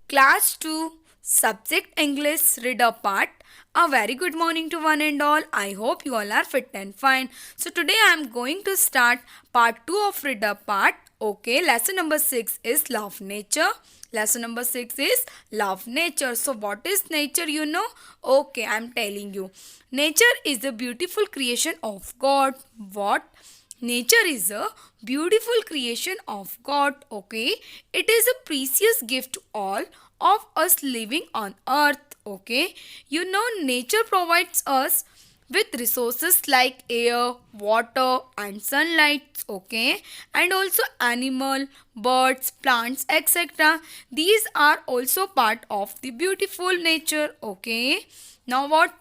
Class 2, Subject English, Reader Part. A very good morning to one and all. I hope you all are fit and fine. So today I am going to start part 2 of Reader Part. Okay, lesson number 6 is Love Nature. Lesson number 6 is Love Nature. So what is nature, you know? Okay, I am telling you. Nature is a beautiful creation of God. What? Nature is a beautiful creation of God, okay? It is a precious gift to all of us living on earth, okay? You know, nature provides us with resources like air, water, and sunlight, okay? And also animal, birds, plants, etc. These are also part of the beautiful nature, okay? Now what?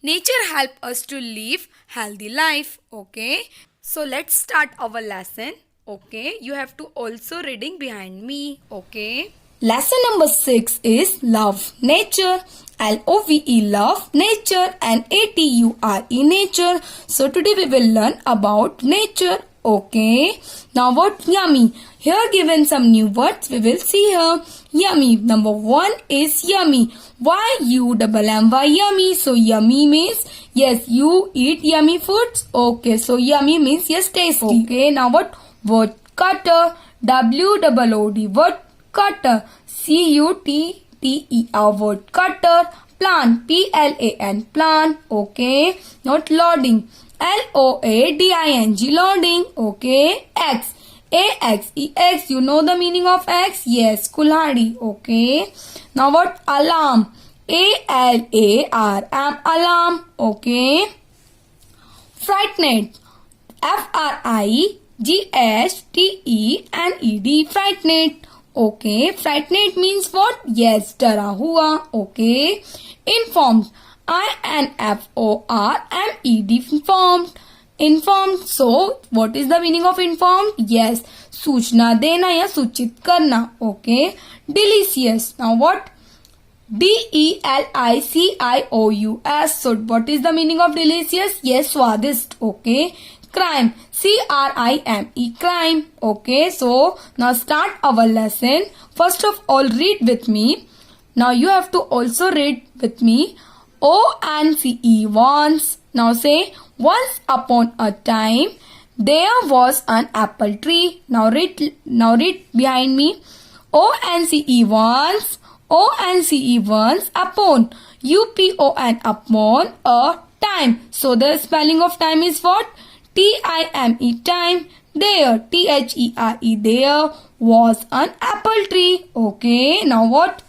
Nature help us to live healthy life, okay? So let's start our lesson, okay? You have to also reading behind me, okay? Lesson number 6 is Love Nature. Love, love, nature, and Ature, nature. So today we will learn about nature, okay? Now what? Yummy. Here given some new words we will see here. Yummy. Number 1 is yummy. Y-U-M-M-Y, yummy. So yummy means yes, you eat yummy foods. Okay, so yummy means yes, tasty. Okay, now what? Word cutter. W-O-O-D. Word cutter. C-U-T-T-E-R. Word cutter. Plant. P-L-A-N. Plant. Okay. Not loading. L-O-A-D-I-N-G. Loading. Okay. X. A-X-E-X. You know the meaning of X? Yes. Kulhadi. Okay. Now what? Alarm. A-L-A-R-M. Alarm. Okay. Frightened. F-R-I-G-H-T-E-N-E-D. Frightened. Okay. Frightened means what? Yes. Dara hua. Okay. Informed. I-N-F-O-R-M-E-D. Informed. Informed. So, what is the meaning of informed? Yes. सूचना देना या सूचित करना. Okay. Delicious. Now what? D-E-L-I-C-I-O-U-S. So, what is the meaning of delicious? Yes, swadist. Okay. Crime. C-R-I-M-E. Crime. Okay. So, now start our lesson. First of all, read with me. Now, you have to also read with me. O-N-C-E. Once. Now say, once upon a time, there was an apple tree. Now read behind me. O-N-C-E once. O-N-C-E once. Upon. U-P-O-N. Upon a time. So the spelling of time is what? T-I-M-E. Time. There. T-H-E-R-E. There was an apple tree. Okay. Now what?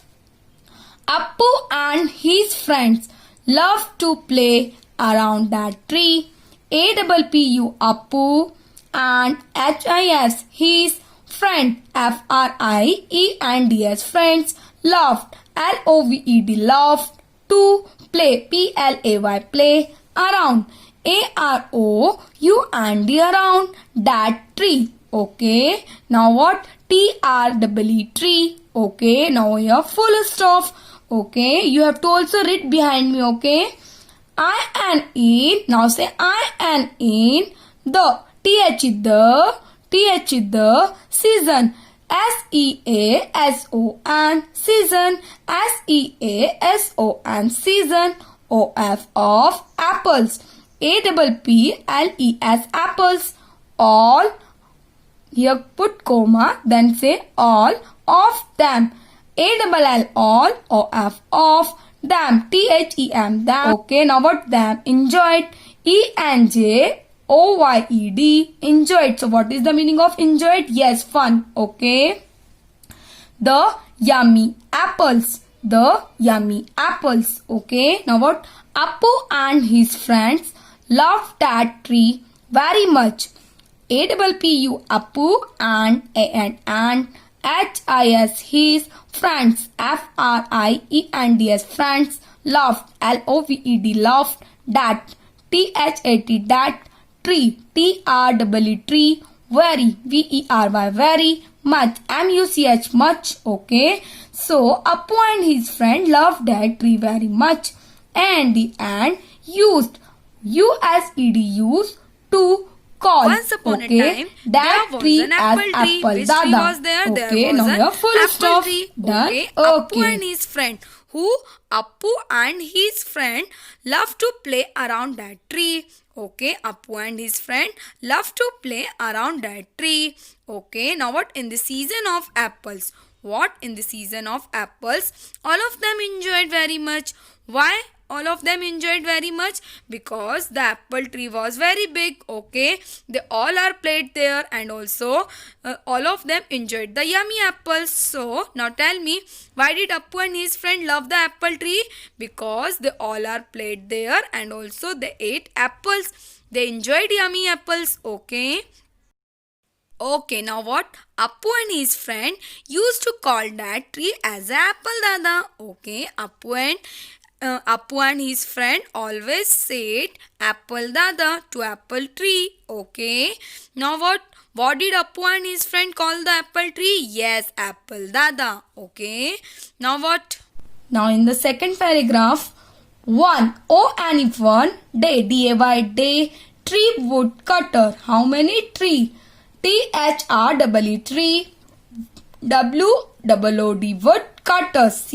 Appu and his friends loved to play around that tree. A-P-P-U. Appu and H-I-S. His friend. F-R-I-E-N-D-S. Friends. Loved. L-O-V-E-D. Loved. To play. P-L-A-Y. Play. Around. A-R-O-U-N-D. Around that tree. Okay. Now what? T-R-E-E. Tree. Okay. Now here full stop. Okay. You have to also read behind me. Okay. I and in. Now say I and in the. T-H the. T-H the. Season. S-E-A-S-O-N. Season. S-E-A-S-O-N. Season. O-F of apples. A-P-P-L-E-S. Apples. All. Here put comma. Then say all of them. A-L-L. All. O-F of them. T-H-E-M. Them. Okay, now what? Them. Enjoyed. E-N-J-O-Y-E-D. Enjoyed. So what is the meaning of enjoyed? Yes, fun. Okay. The yummy apples. The yummy apples. Okay. Now what? Appu and his friends loved that tree very much. A-P-P-U. Appu and A-N H-I-S. His friends. F-R-I-E-N-D-S. Friends. Loved. L-O-V-E-D. Loved. That. T-H-A-T. That. Tree. T-R-E-E. Tree. Very. V-E-R-Y. Very. Much. M-U-C-H. Much. Okay. So, Appu and his friend loved that tree very much. And the and used. U-S-E-D. Used to call. Once upon a Okay, time, that there was tree an as apple tree. apple Which tree dada. was there? There Okay, was now an your full apple stop. tree. Done. Okay, Appu Okay. and his friend. Who? Appu and his friend love to play around that tree. Okay, Appu and his friend love to play around that tree. Okay, now what? In the season of apples. What? In the season of apples, all of them enjoyed very much. Why? All of them enjoyed very much because the apple tree was very big. Okay, they all are played there, and also all of them enjoyed the yummy apples. So now tell me, why did Appu and his friend love the apple tree? Because they all are played there, and also they ate apples. They enjoyed yummy apples. Okay. Okay, now what? Appu and his friend used to call that tree as a apple dada. Okay, Appu and his friend always said apple dada to apple tree. Okay, now what? What did Appu and his friend call the apple tree? Yes, apple dada. Okay, now what? Now in the second paragraph, 1. Oh and one day, day, day, tree wood cutter. How many tree? THREE tree. WOOD wood cutters.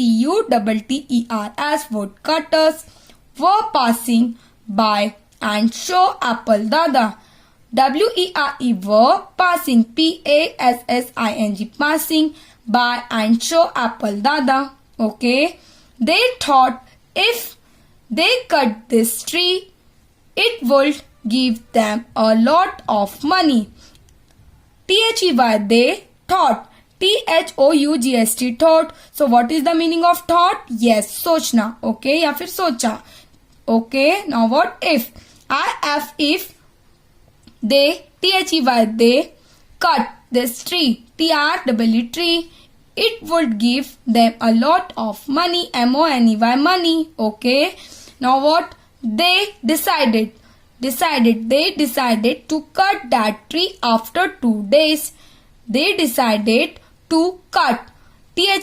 CUTTERS wood cutters were passing by and show apple dada. WERE were passing, PASSING passing by and show apple dada. Okay, they thought if they cut this tree, it would give them a lot of money. THEY, they thought. THOUGST, thought. So what is the meaning of thought? Yes, सोचना. Okay, या फिर सोचा. Okay, now what if? If they, THEY, they cut this tree, TREE tree, it would give them a lot of money, MONEY, money. Okay, now what? They decided to cut that tree after 2 days. They decided to cut. THEY,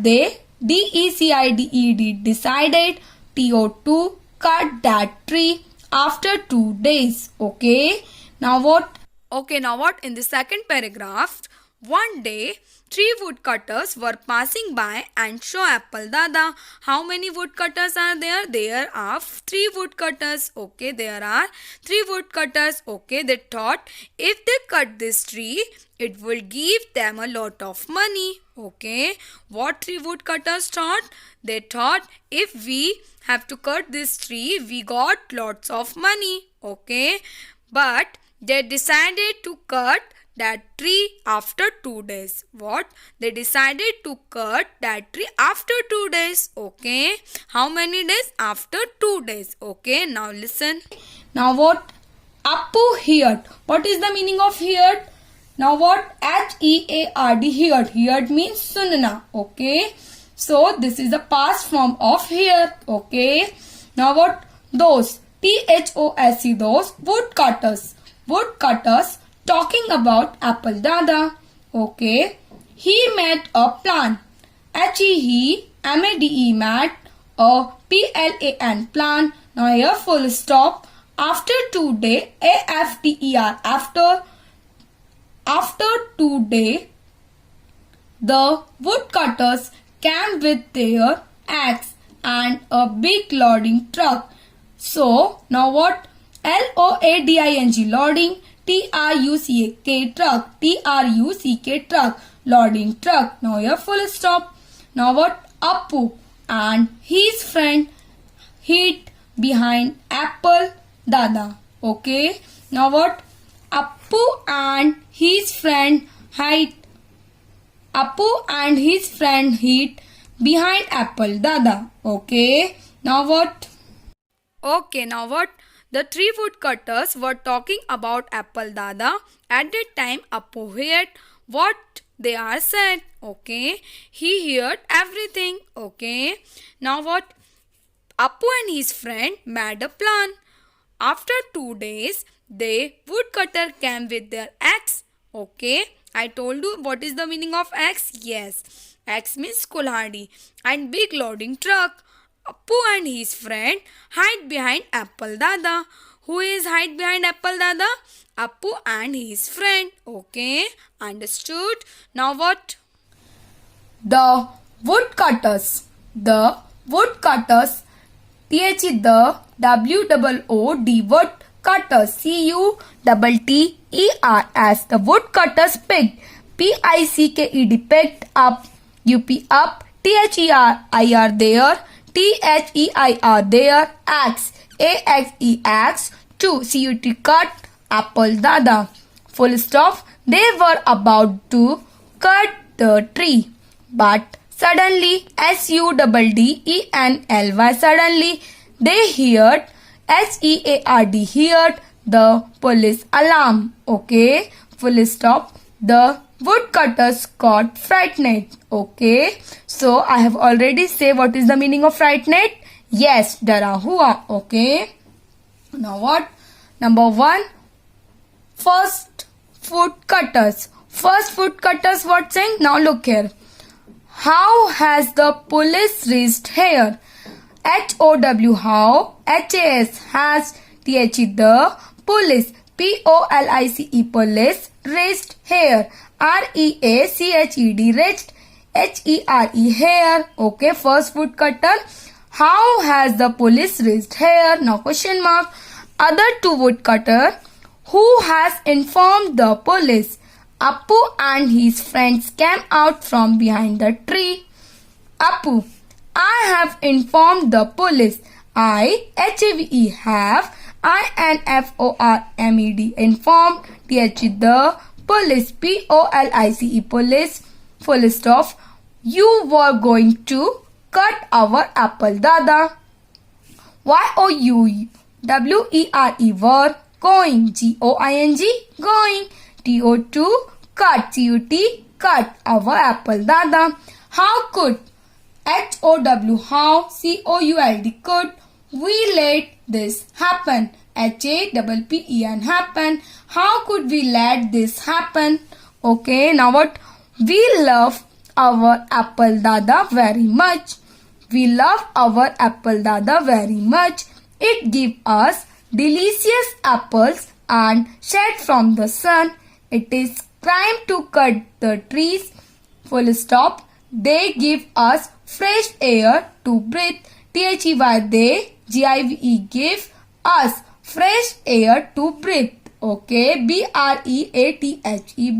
they, DECIDED, decided, TO2, cut that tree after 2 days. Okay, now what? Okay, now what? In the second paragraph, one day, 3 woodcutters were passing by and show apple dada. How many woodcutters are there? There are 3 woodcutters. Okay, there are 3 woodcutters. Okay, they thought if they cut this tree, it will give them a lot of money. Okay, what 3 woodcutters thought? They thought if we have to cut this tree, we got lots of money. Okay, but they decided to cut that tree after 2 days. What? They decided to cut that tree after 2 days. Okay. How many days? After 2 days. Okay. Now listen. Now what? Appu heard. What is the meaning of heard? Now what? HEARD, heard. Heard means sunna. Okay. So this is the past form of hear. Okay. Now what? Those. THOSE, those woodcutters. Woodcutters talking about apple dada. Okay. He made a plan. HEMADE, mad. A PLAN, plan. Now here full stop. After 2 days, AFTER, after 2 days, the woodcutters came with their axe and a big loading truck. So now what? LOADING, loading. TRUCK, truck. TRUCK, truck. Loading truck. Now here full stop. Now what? Appu and his friend hid behind apple dada. Okay. Now what? Appu and his friend hid. Appu and his friend hid behind apple dada. Okay. Now what? Okay, now what? The 3 woodcutters were talking about apple dada. At that time, Appu heard what they are said. Okay, he heard everything. Okay, now what? Appu and his friend made a plan. After 2 days, the woodcutter came with their axe. Okay, I told you what is the meaning of axe? Yes, axe means kulhadi and big loading truck. Appu and his friend hide behind apple dada. Who is hide behind Apple Dada? Appu and his friend. Okay, understood. Now what? The woodcutters. The woodcutters. The WOOD woodcutters. CUTTERS. The woodcutters picked. PICKED picked up. UP up. THEIR there. THEIR there. Axe. AXE axe. To CUT cut. Apple Dada. Full stop. They were about to cut the tree. But suddenly, SUDDENLY, suddenly they heard, SEARD, heard the police alarm. Okay, full stop. The woodcutters got frightened. Okay, so I have already said what is the meaning of frightened. Yes, डरा हुआ. Okay, now what? Number 1. First woodcutters. First woodcutters, what saying? Now look here. How has the police reached here? HOW, how? HAS, has. THE, the. Police, POLICE, police, reached here. REACHED, reached. HERE, here. Okay, first woodcutter. How has the police reached here? Now question mark. Other two woodcutter. Who has informed the police? Appu and his friends came out from behind the tree. Appu, I have informed the police. HAVE, have. INFORMED, informed. THE, the. Police, POLICE, police. Full stop. You were going to cut our apple, Dada. YOUWERE, were. Going. GOING, going. TO2, cut. CUT, cut. Our apple, Dada. How could? HOW, how. COULD, could. We let this happen. HAPPEN, happen. How could we let this happen? Okay, now what? We love our apple, Dada, very much. We love our apple, Dada, very much. It gives us delicious apples and shade from the sun. It is crime to cut the trees. Full stop. They give us fresh air to breathe. THEY, they. GIVE, give us fresh air to breathe. Okay, BREATHE,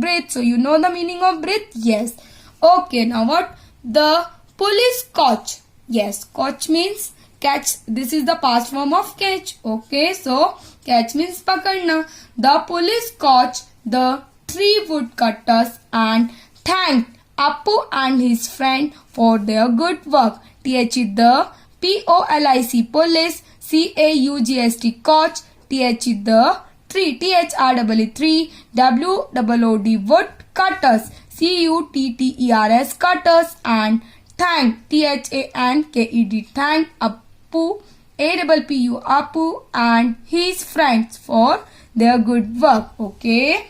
breathe. So you know the meaning of breathe? Yes. Okay, now what? The police caught. Yes, caught means catch. This is the past form of catch. Okay, so catch means pakadna. The police caught the 3 woodcutters and thanked Appu and his friend for their good work. THE, the. POLIC, police. CAUGST, caught. THE, the. 3, THREE, 3. WOOD, woodcutters. CUTTERS, cutters. And thank, THANKED, thank Appu, APPU, Appu and his friends for their good work. Okay.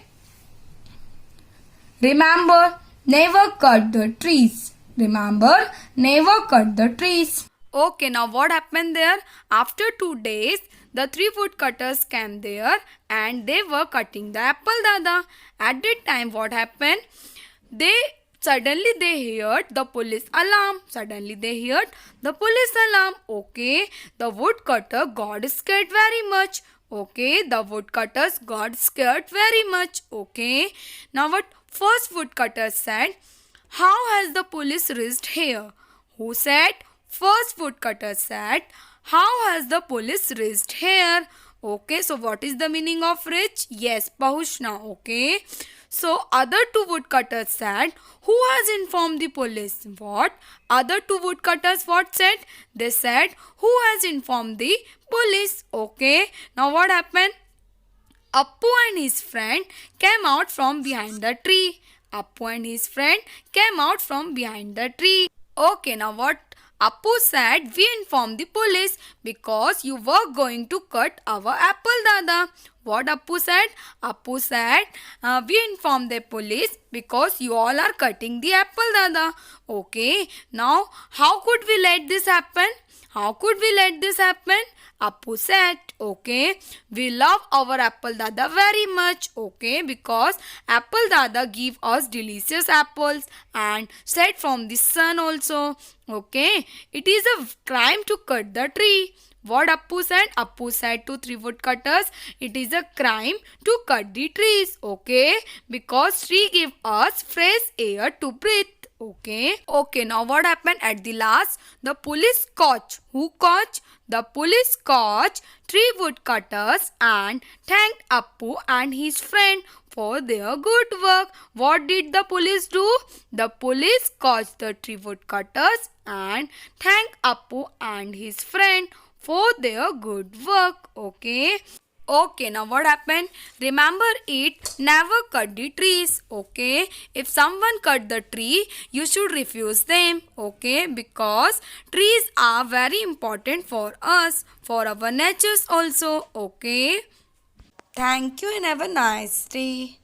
Remember, never cut the trees. Remember, never cut the trees. Okay, now what happened there? After 2 days, the 3 woodcutters came there and they were cutting the apple, Dada. At that time, what happened? Suddenly they heard the police alarm. Okay, the woodcutter got scared very much. Okay, the woodcutters got scared very much. Okay, now what? First woodcutter said, how has the police reached here? Who said? First woodcutter said, how has the police reached here? Okay, so what is the meaning of reach? Yes, Pahushna. Okay, so other 2 woodcutters said, who has informed the police? What? Other 2 woodcutters what said? They said, who has informed the police? Okay, now what happened? Appu and his friend came out from behind the tree. Okay, now what? Appu said, we informed the police because you were going to cut our apple, Dada. What Appu said? Appu said, we inform the police because you all are cutting the apple, Dada. Okay, now how could we let this happen? How could we let this happen? Appu said, okay, we love our apple dada very much, okay, because apple dada give us delicious apples and straight from the sun also, okay. It is a crime to cut the tree. What Appu said? Appu said to three woodcutters, it is a crime to cut the trees, okay, because tree give us fresh air to breathe. Okay, now what happened at the last? The police caught. Who caught? The police caught three woodcutters and thanked Appu and his friend for their good work. What did the police do? The police caught the three woodcutters and thanked Appu and his friend for their good work. Okay, now what happened? Remember it, never cut the trees, okay? If someone cut the tree, you should refuse them, okay? Because trees are very important for us, for our natures also, okay? Thank you and have a nice day.